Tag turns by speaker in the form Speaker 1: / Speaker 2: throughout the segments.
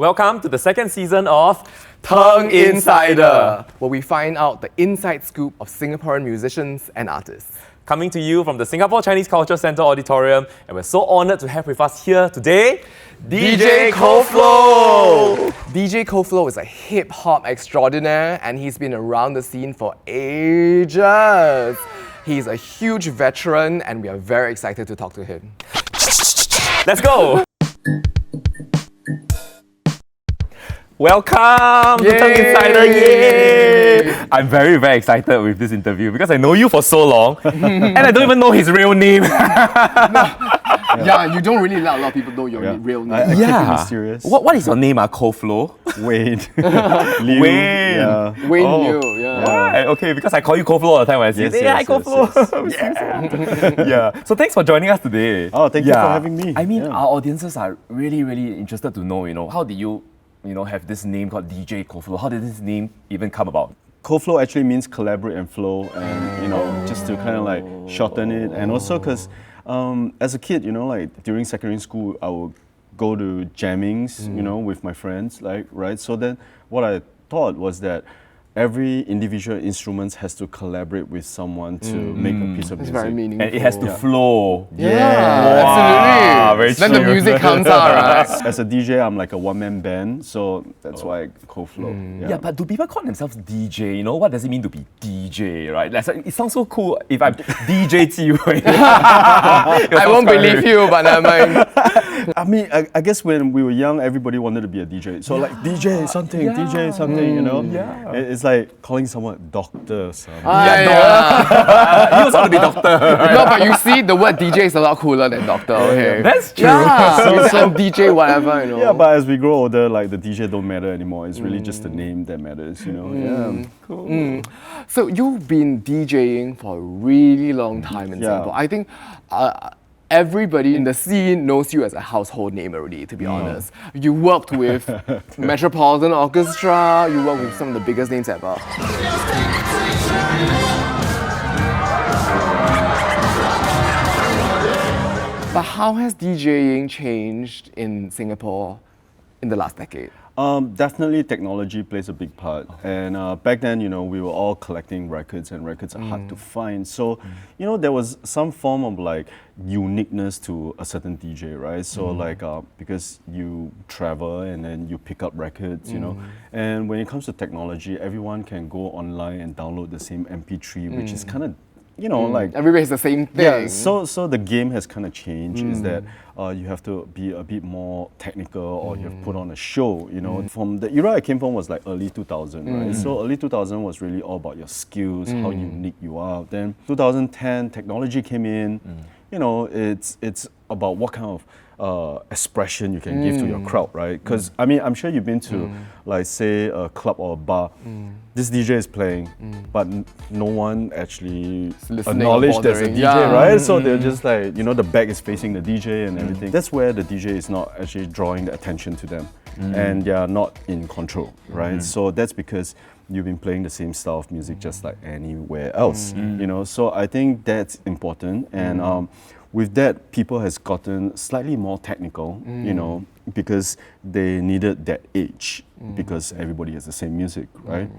Speaker 1: Welcome to the second season of
Speaker 2: TENG Insider, where we find out the inside scoop of Singaporean musicians and artists.
Speaker 1: Coming to you from the Singapore Chinese Culture Centre Auditorium, and we're so honoured to have with us here today,
Speaker 2: DJ KoFlow! DJ KoFlow is a hip-hop extraordinaire and he's been around the scene for ages. He's a huge veteran and we are very excited to talk to him.
Speaker 1: Let's go! Welcome to TENG Insider! Yay! I'm very, very excited with this interview because I know you for so long and I don't even know his real name.
Speaker 2: Yeah, you don't really let a lot of people know your real name.
Speaker 3: I keep it mysterious.
Speaker 1: What is your name, KoFlow?
Speaker 3: Wayne.
Speaker 1: Wayne.
Speaker 3: Yeah.
Speaker 2: Wayne Liu, yeah.
Speaker 1: Right, okay, because I call you KoFlow all the time when I see you. Hey, hi, KoFlow! Yeah. So thanks for joining us today.
Speaker 3: Oh, thank you for having me.
Speaker 1: I mean, our audiences are really, really interested to know, how did you have this name called DJ KoFlow? How did this name even come about?
Speaker 3: KoFlow actually means collaborate and flow, and just to kind of like shorten it, and also because as a kid, like during secondary school, I would go to jammings, with my friends, right? So then what I thought was that every individual instrument has to collaborate with someone to make a piece of music.
Speaker 2: It's very meaningful.
Speaker 1: And it has to flow.
Speaker 2: Absolutely.
Speaker 1: Very
Speaker 2: Then
Speaker 1: true.
Speaker 2: the music comes out, right?
Speaker 3: As a DJ, I'm like a one-man band, so that's why KoFlow.
Speaker 1: Yeah, but do people call themselves DJ? What does it mean to be DJ, right? It sounds so cool if I'm DJ Jiwei.
Speaker 2: I won't believe you, but never mind.
Speaker 3: I mean, I guess when we were young, everybody wanted to be a DJ. So like DJ something, DJ something,
Speaker 1: Yeah.
Speaker 3: It's like calling someone doctor or something.
Speaker 1: You also want to be doctor.
Speaker 2: No, but you see, the word DJ is a lot cooler than doctor, okay?
Speaker 1: That's true.
Speaker 2: Yeah, so DJ, whatever,
Speaker 3: Yeah, but as we grow older, like the DJ don't matter anymore. It's really just the name that matters, Yeah.
Speaker 1: Cool.
Speaker 2: So you've been DJing for a really long time in Singapore. I think everybody in the scene knows you as a household name already, to be honest. You worked with Metropolitan Orchestra, you worked with some of the biggest names ever. But how has DJing changed in Singapore in the last decade?
Speaker 3: Definitely technology plays a big part. And back then, we were all collecting records and records are hard to find. So, there was some form of like uniqueness to a certain DJ, right? So like, because you travel and then you pick up records, And when it comes to technology, everyone can go online and download the same MP3, which is kind of like
Speaker 2: everybody has the same thing.
Speaker 3: Yeah, so the game has kind of changed. Is that you have to be a bit more technical, or you have to put on a show. From the era I came from was like early 2000, right? So early 2000 was really all about your skills, how unique you are. Then 2010, technology came in. It's about what kind of expression you can give to your crowd, right? Because I mean, I'm sure you've been to like say a club or a bar. This DJ is playing, but no one actually acknowledged there's a DJ, right? So they're just like, the back is facing the DJ and everything. That's where the DJ is not actually drawing the attention to them, and they are not in control, right? So that's because you've been playing the same style of music just like anywhere else, So I think that's important, and with that, people has gotten slightly more technical, because they needed that edge, because everybody has the same music, right?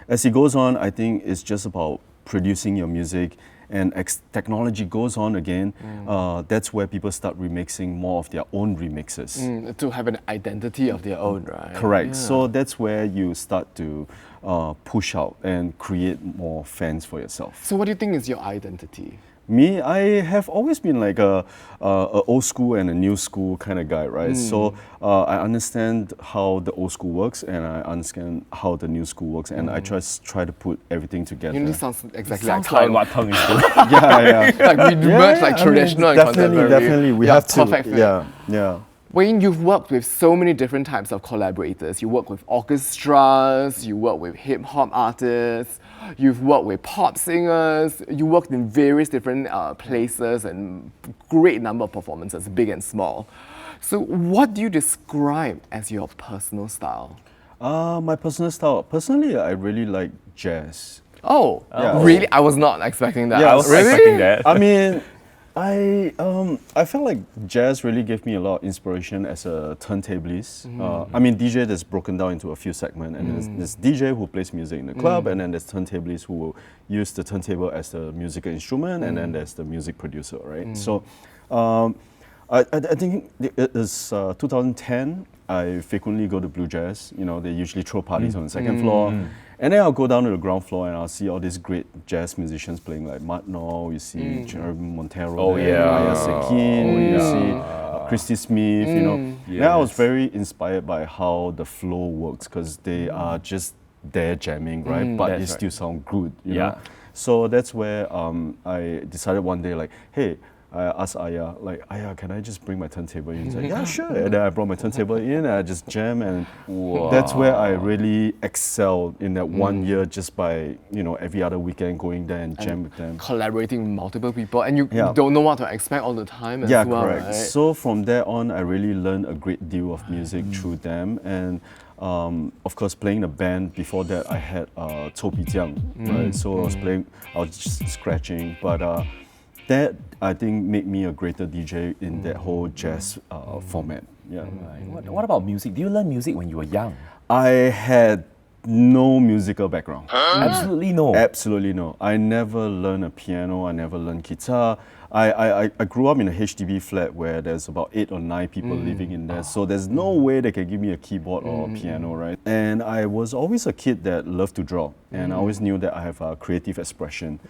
Speaker 3: As it goes on, I think it's just about producing your music, and as technology goes on again, that's where people start remixing more of their own remixes.
Speaker 2: To have an identity of their own, right?
Speaker 3: Correct. Yeah. So that's where you start to push out and create more fans for yourself.
Speaker 2: So what do you think is your identity?
Speaker 3: Me, I have always been like a old school and a new school kind of guy, right? So I understand how the old school works, and I understand how the new school works, and I just try to put everything together.
Speaker 2: This sounds exactly
Speaker 1: Sounds
Speaker 2: like
Speaker 1: like what TENG is doing.
Speaker 3: Yeah.
Speaker 2: like we merge like traditional and contemporary.
Speaker 3: Definitely. We have to.
Speaker 2: Perfect fit.
Speaker 3: Yeah.
Speaker 2: Wayne, you've worked with so many different types of collaborators. You work with orchestras, you work with hip-hop artists, you've worked with pop singers, you worked in various different places and great number of performances, big and small. So what do you describe as your personal style?
Speaker 3: My personal style, personally, I really like jazz.
Speaker 2: Oh,
Speaker 3: Yeah.
Speaker 2: really? I was not expecting that.
Speaker 1: Yeah, I was
Speaker 2: really?
Speaker 1: expecting that.
Speaker 3: I mean, I felt like jazz really gave me a lot of inspiration as a turntablist. I mean, DJ that's broken down into a few segments, and there's DJ who plays music in the club, and then there's turntablists who will use the turntable as the musical instrument, and then there's the music producer, right? So, I think it is 2010. I frequently go to Blue Jazz. You know, they usually throw parties on the second floor. And then I'll go down to the ground floor and I'll see all these great jazz musicians playing, like Matt Nall, you see Jeremy Montero, Aya Sekin, you see Christy Smith, you know. Then I was very inspired by how the flow works, because they are just there jamming, right? But it still sounds good, you know. So that's where I decided one day, like, hey, I asked Aya, like, Aya, can I just bring my turntable in? He's like, yeah, sure. And then I brought my turntable in and I just jam, and that's where I really excelled in that 1 year, just by, you know, every other weekend going there and jam with them.
Speaker 2: Collaborating with multiple people, and you don't know what to expect all the time as well,
Speaker 3: correct.
Speaker 2: right?
Speaker 3: So from there on, I really learned a great deal of music through them. And of course, playing the band, before that I had Topi Jiang, right? So I was just scratching, but that, I think, made me a greater DJ in that whole jazz format. Yeah.
Speaker 1: What about music? Did you learn music when you were young?
Speaker 3: I had no musical background.
Speaker 1: Absolutely no.
Speaker 3: Absolutely no. I never learned a piano. I never learned guitar. I grew up in a HDB flat where there's about 8 or 9 people living in there, so there's no way they can give me a keyboard or a piano, right? And I was always a kid that loved to draw, and I always knew that I have a creative expression.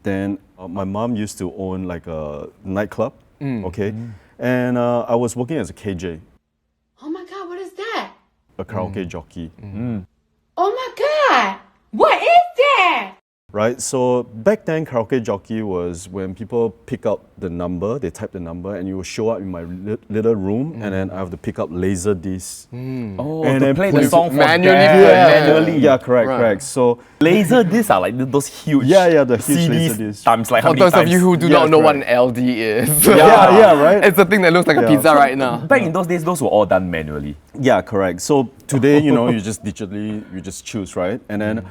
Speaker 3: Then my mom used to own like a nightclub, okay? And I was working as a KJ.
Speaker 4: Oh my God, what is that?
Speaker 3: A karaoke jockey.
Speaker 4: Oh my God, what is that?
Speaker 3: Right, so back then, karaoke jockey was when people pick up the number, they type the number, and you will show up in my little room, and then I have to pick up laser discs.
Speaker 1: Oh,
Speaker 3: and
Speaker 1: to
Speaker 3: then
Speaker 1: play the song for
Speaker 2: manually.
Speaker 1: manually.
Speaker 3: Yeah, correct. So
Speaker 1: Laser discs are like those huge
Speaker 3: the huge
Speaker 1: CDs
Speaker 3: laser discs.
Speaker 1: times like
Speaker 2: For
Speaker 1: how many
Speaker 2: those of you
Speaker 1: times?
Speaker 2: who do not know what an LD is,
Speaker 3: right?
Speaker 2: it's the thing that looks like a pizza right now.
Speaker 1: Back in those days, those were all done manually.
Speaker 3: Yeah, correct. So today, you know, you just digitally, you just choose, right? And then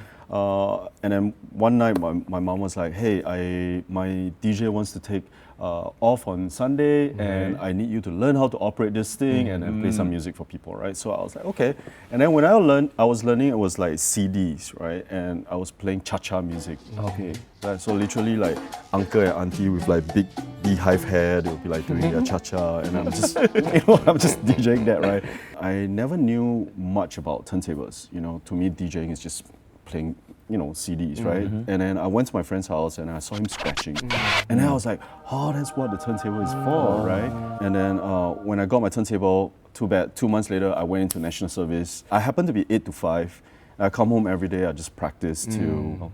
Speaker 3: one night, my mom was like, "Hey, my DJ wants to take off on Sunday, and I need you to learn how to operate this thing and then play some music for people, right?" So I was like, "Okay." And then when I was learning, it was like CDs, right? And I was playing cha-cha music. Okay. Right, so literally like uncle and auntie with like big beehive hair, they would be like doing their cha-cha, and I'm just, I'm just DJing that, right? I never knew much about turntables. You know, to me, DJing is just playing, CDs, right? And then I went to my friend's house and I saw him scratching. And then I was like, oh, that's what the turntable is for, right? And then when I got my turntable, too bad, 2 months later, I went into national service. I happened to be 8 to 5. I come home every day, I just practice till,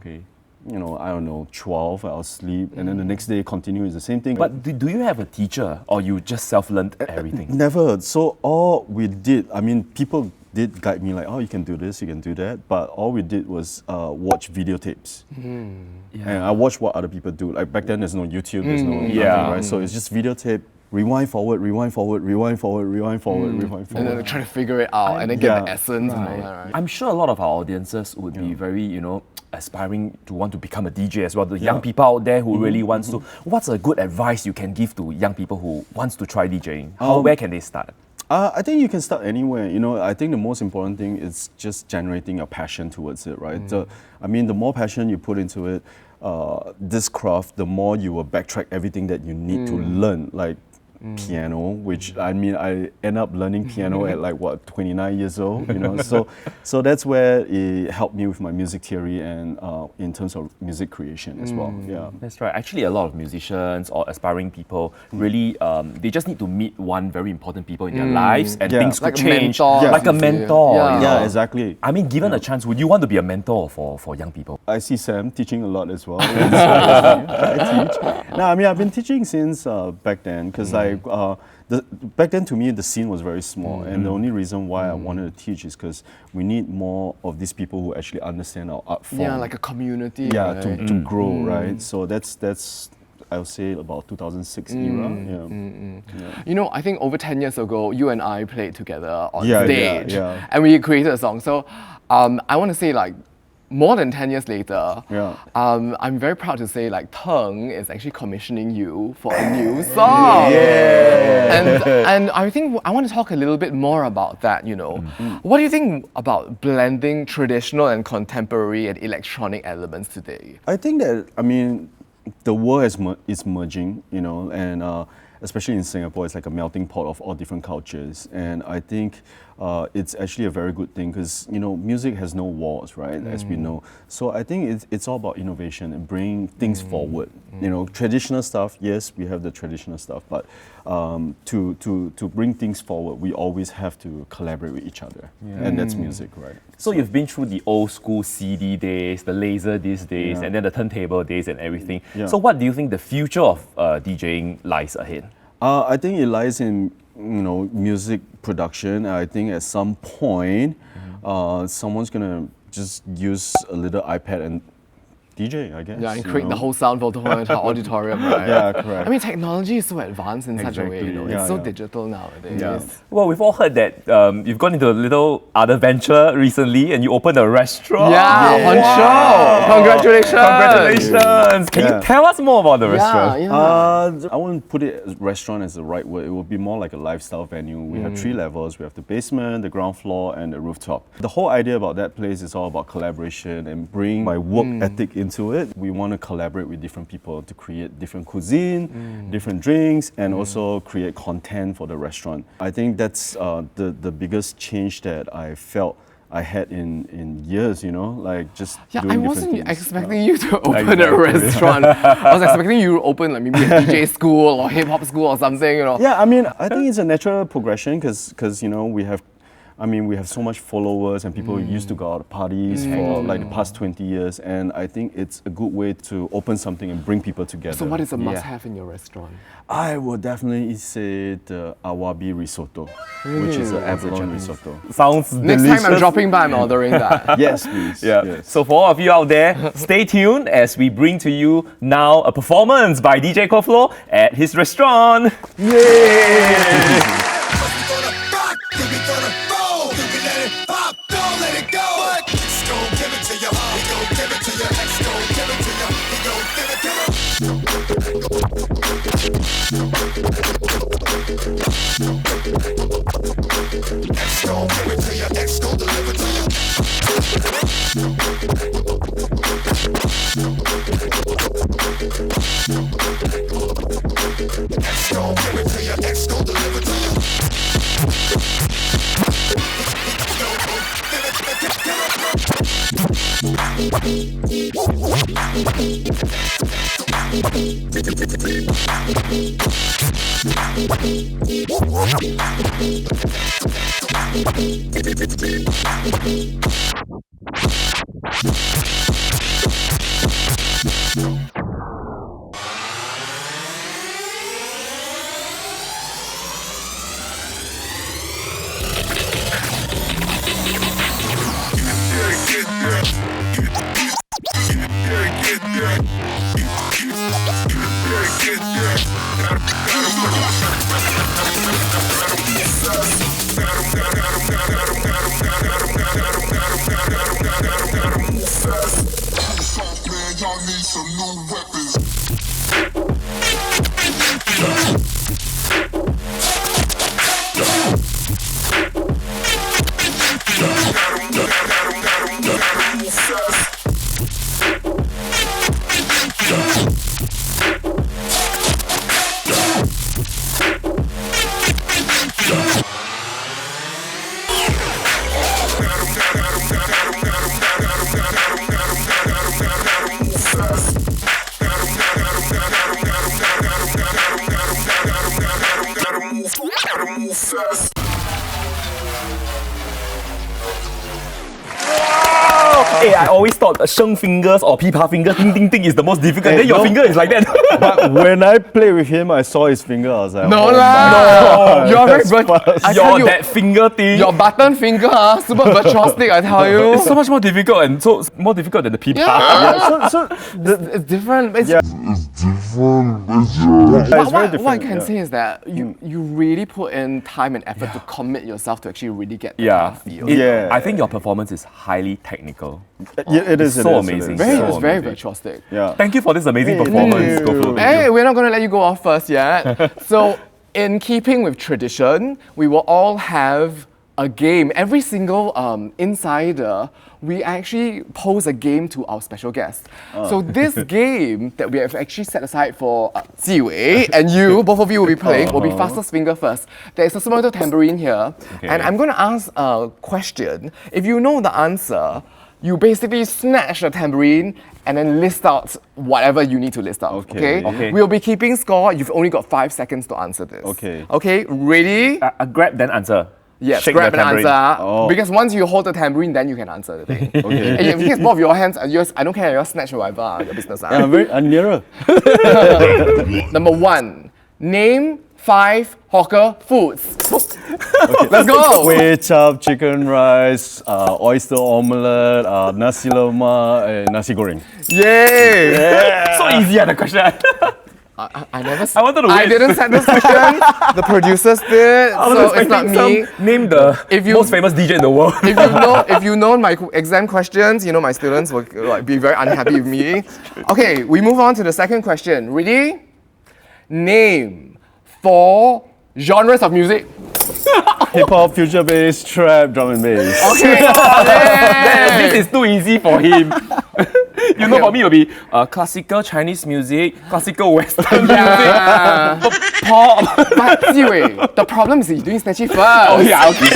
Speaker 3: I don't know, 12, I'll sleep. And then the next day, continue, is the same thing.
Speaker 1: But do you have a teacher, or you just self-learned everything?
Speaker 3: Never. So all we did, people did guide me like, oh, you can do this, you can do that. But all we did was watch videotapes. And I watched what other people do. Like back then, there's no YouTube, there's no nothing, right? So it's just videotape, rewind forward, rewind forward, rewind forward, rewind forward, rewind forward.
Speaker 2: And then try to figure it out and then get the essence and all that, right?
Speaker 1: I'm sure a lot of our audiences would be very, aspiring to want to become a DJ as well. The young people out there who really wants to. What's a good advice you can give to young people who wants to try DJing? Where can they start?
Speaker 3: I think you can start anywhere. I think the most important thing is just generating a passion towards it, right? The more passion you put into it, this craft, the more you will backtrack everything that you need to learn, like piano, which I end up learning piano at 29 years old, so that's where it helped me with my music theory and in terms of music creation as well. Yeah,
Speaker 1: that's right. Actually, a lot of musicians or aspiring people really they just need to meet one very important people in their lives, and things could change. Like a mentor.
Speaker 3: Yeah, exactly.
Speaker 1: Given a chance, would you want to be a mentor for young people?
Speaker 3: I see Sam teaching a lot as well. I teach. No, I've been teaching since back then, because back then to me the scene was very small, and the only reason why I wanted to teach is because we need more of these people who actually understand our art form.
Speaker 2: Yeah, like a community.
Speaker 3: Yeah,
Speaker 2: right?
Speaker 3: to grow, right? So that's I would say about 2006 era.
Speaker 2: I think over 10 years ago, you and I played together on
Speaker 3: Yeah,
Speaker 2: stage,
Speaker 3: yeah.
Speaker 2: and we created a song. So I want to say more than 10 years later,
Speaker 3: Yeah.
Speaker 2: I'm very proud to say like TENG is actually commissioning you for a new song. And I think I want to talk a little bit more about that, you know. What do you think about blending traditional and contemporary and electronic elements today?
Speaker 3: I think that, I mean, the world is merging, you know, and especially in Singapore, it's like a melting pot of all different cultures. And I think it's actually a very good thing because, you know, music has no walls, right, as we know. So I think it's all about innovation and bringing things forward. You know, traditional stuff, yes, we have the traditional stuff, but to bring things forward, we always have to collaborate with each other. And that's music, right?
Speaker 1: So you've been through the old school CD days, the laser disc days, and then the turntable days and everything.
Speaker 3: Yeah.
Speaker 1: So what do you think the future of DJing lies ahead?
Speaker 3: I think it lies in, you know, music production. I think at some point, someone's gonna just use a little iPad and DJ, I guess.
Speaker 2: Yeah, and create the whole sound for the whole entire auditorium, right?
Speaker 3: Yeah, correct.
Speaker 2: I mean, technology is so advanced in such a way, you know.
Speaker 3: Yeah,
Speaker 2: It's so
Speaker 3: yeah.
Speaker 2: digital nowadays.
Speaker 3: Yeah.
Speaker 1: Well, we've all heard that you've gone into a little other venture recently and you opened a restaurant.
Speaker 2: Yeah, Honsho! Congratulations!
Speaker 1: Congratulations! Can you tell us more about the restaurant?
Speaker 2: Yeah.
Speaker 3: I wouldn't put it as restaurant as the right word. It would be more like a lifestyle venue. We have 3 levels. We have the basement, the ground floor, and the rooftop. The whole idea about that place is all about collaboration and bring my work ethic into it. We want to collaborate with different people to create different cuisine, different drinks, and also create content for the restaurant. I think that's the biggest change that I felt I had in years, you know, like just doing
Speaker 2: I
Speaker 3: different
Speaker 2: wasn't
Speaker 3: things.
Speaker 2: expecting you to open a restaurant. I was expecting you to open like maybe a DJ school or hip hop school or something, you know.
Speaker 3: Yeah, I mean, I think it's a natural progression because you know, we have so much followers and people used to go out to parties for like the past 20 years, and I think it's a good way to open something and bring people together.
Speaker 2: So what is a must-have in your restaurant?
Speaker 3: I would definitely say the awabi risotto, which is an abalone risotto.
Speaker 1: Sounds
Speaker 2: Next
Speaker 1: delicious.
Speaker 2: time I'm dropping by, I'm ordering that.
Speaker 3: Yes, please.
Speaker 1: Yeah.
Speaker 3: Yes.
Speaker 1: So for all of you out there, stay tuned as we bring to you now a performance by DJ KoFlow at his restaurant. Yay!
Speaker 5: Y'all need some new weapons.
Speaker 1: Hey, I always thought sheng fingers or pipa finger, ding ding ding is the most difficult.
Speaker 3: Hey,
Speaker 1: Then your
Speaker 3: no.
Speaker 1: finger is like that.
Speaker 3: But when I played with him, I saw his finger. I was like,
Speaker 2: No
Speaker 3: oh
Speaker 2: lah!
Speaker 3: my
Speaker 2: You're very
Speaker 3: that's
Speaker 2: I tell
Speaker 1: Your
Speaker 2: you,
Speaker 1: that finger thing.
Speaker 2: your button finger, super virtuosic, I tell you.
Speaker 1: It's so much more difficult and so more difficult than the pipa.
Speaker 3: Yeah, so
Speaker 2: It's different. It's,
Speaker 3: Yeah.
Speaker 5: It's different.
Speaker 2: what I can say is that you really put in time and effort to commit yourself to actually really get the
Speaker 1: Yeah.
Speaker 2: feel.
Speaker 3: Yeah.
Speaker 1: I think your performance is highly technical.
Speaker 3: Yeah, it is.
Speaker 1: so
Speaker 3: it is,
Speaker 1: amazing.
Speaker 3: It is.
Speaker 2: It's
Speaker 1: So
Speaker 2: very
Speaker 1: amazing.
Speaker 2: virtuosic.
Speaker 3: Yeah.
Speaker 1: Thank you for this amazing performance, KoFlow.
Speaker 2: Hey, we're not going to let you go off first yet. So, in keeping with tradition, we will all have a game. Every single insider, we actually pose a game to our special guest. So this game that we have actually set aside for Jiwei and you, both of you will be playing, will be fastest finger first. There is a small little tambourine here, and I'm going to ask a question. If you know the answer, you basically snatch the tambourine and then list out whatever you need to list out.
Speaker 3: Okay.
Speaker 2: We'll be keeping score. You've only got 5 seconds to answer this.
Speaker 3: Okay.
Speaker 2: Okay, ready?
Speaker 1: Grab, then answer.
Speaker 2: Yes,
Speaker 1: Shake
Speaker 2: grab
Speaker 1: the
Speaker 2: an
Speaker 1: tambourine.
Speaker 2: answer.
Speaker 3: Oh.
Speaker 2: Because once you hold the tambourine, then you can answer the thing.
Speaker 3: Okay.
Speaker 2: And if it's both of your hands, yours, I don't care, you're snatch or whatever, your business.
Speaker 3: I'm nearer.
Speaker 2: Number 1, name 5 hawker foods. Let's go!
Speaker 3: Kway chap, chicken rice, oyster omelette, nasi lemak, and nasi goreng.
Speaker 2: Yay!
Speaker 1: So easy, the question.
Speaker 2: I never.
Speaker 1: I wanted to
Speaker 2: I
Speaker 1: win.
Speaker 2: didn't set this question. The producers did, so it's not me.
Speaker 1: Name the most famous DJ in the world.
Speaker 2: If you know my exam questions, you know my students will like be very unhappy with me. Okay, we move on to the second question. Ready? Name 4 genres of music.
Speaker 3: Hip hop, future bass, trap, drum and bass.
Speaker 2: Okay.
Speaker 1: This is too easy for him. You know, for me, it'll be classical Chinese music, classical Western
Speaker 2: Yeah.
Speaker 1: music, pop.
Speaker 2: But Jiwei, the problem is you're doing snatchy first.
Speaker 1: Oh yeah, okay.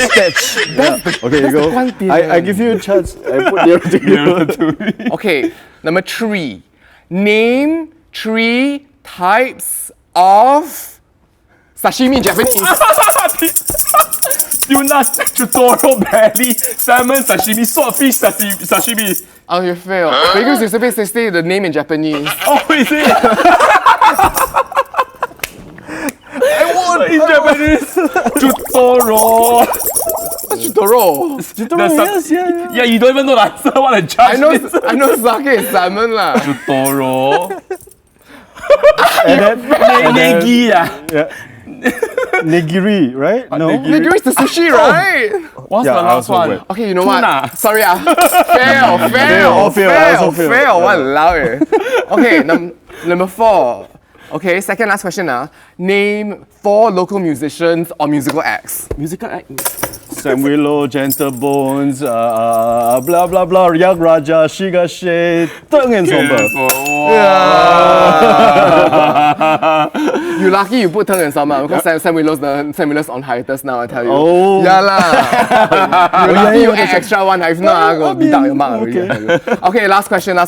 Speaker 3: Okay, you go. I give you a chance. I put nearer to you.
Speaker 2: Okay, number 3. Name 3 types of sashimi in Japanese.
Speaker 1: Tuna, chutoro, belly, salmon, sashimi, swordfish, sashimi.
Speaker 2: Oh, you failed. Because you're supposed to say the name in Japanese.
Speaker 1: Oh, is it? I won in Japanese. Chutoro.
Speaker 2: What's Chutoro?
Speaker 3: Yes, yeah.
Speaker 1: Yeah, you don't even know the answer. What a judge is.
Speaker 2: I know sake is salmon lah.
Speaker 1: Chutoro.
Speaker 3: And then
Speaker 1: Negi, yeah.
Speaker 3: nigiri, right? No.
Speaker 2: Nigiri is the sushi, right?
Speaker 1: What's
Speaker 3: Yeah,
Speaker 1: the
Speaker 3: I
Speaker 1: last
Speaker 3: also
Speaker 1: one?
Speaker 3: went.
Speaker 2: Okay, you know
Speaker 1: Tuna.
Speaker 2: what? Sorry, fail.
Speaker 3: I also fail.
Speaker 2: Walao eh. Okay, number 4. Okay, second last question now. Name 4 local musicians or musical acts.
Speaker 1: Musical act.
Speaker 3: Sam Willow, Gentle Bones, blah blah blah, Yak Raja, Shigashe, Teng Insider.
Speaker 2: You lucky you put Teng and Sama because Sam Willow's on hiatus now, I tell you.
Speaker 3: Oh.
Speaker 2: Yeah lah. You lucky you add extra one. If not, I'm going to beat down your mark already. Okay, last question.
Speaker 1: I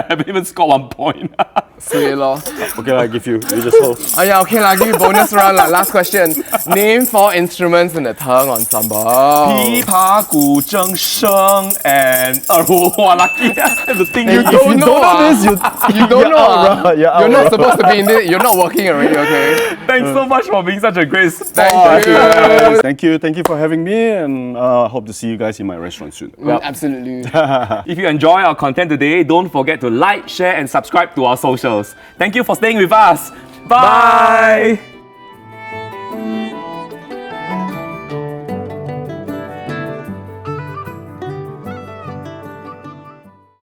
Speaker 1: haven't even scored 1 point.
Speaker 2: Sweet lor.
Speaker 3: Okay, I give you. You just hold.
Speaker 2: Oh yeah, okay lah. Give you bonus round lah. Last question. Name 4 instruments in the Teng ensemble.
Speaker 1: 琵琶、古筝、笙 and wow, lucky. The thing
Speaker 2: You
Speaker 3: If
Speaker 2: don't
Speaker 3: you
Speaker 2: know
Speaker 3: don't know this,
Speaker 2: You don't know
Speaker 3: out, you're out,
Speaker 2: You're not
Speaker 3: bro.
Speaker 2: supposed to be in this. You're not working already, okay?
Speaker 1: Thanks so much for being such a great sport.
Speaker 2: Thank you.
Speaker 3: Thank you for having me, and hope to see you guys in my restaurant soon.
Speaker 2: Absolutely.
Speaker 1: If you enjoy our content today, don't forget to like, share, and subscribe to our socials. Thank you for staying with us. Bye.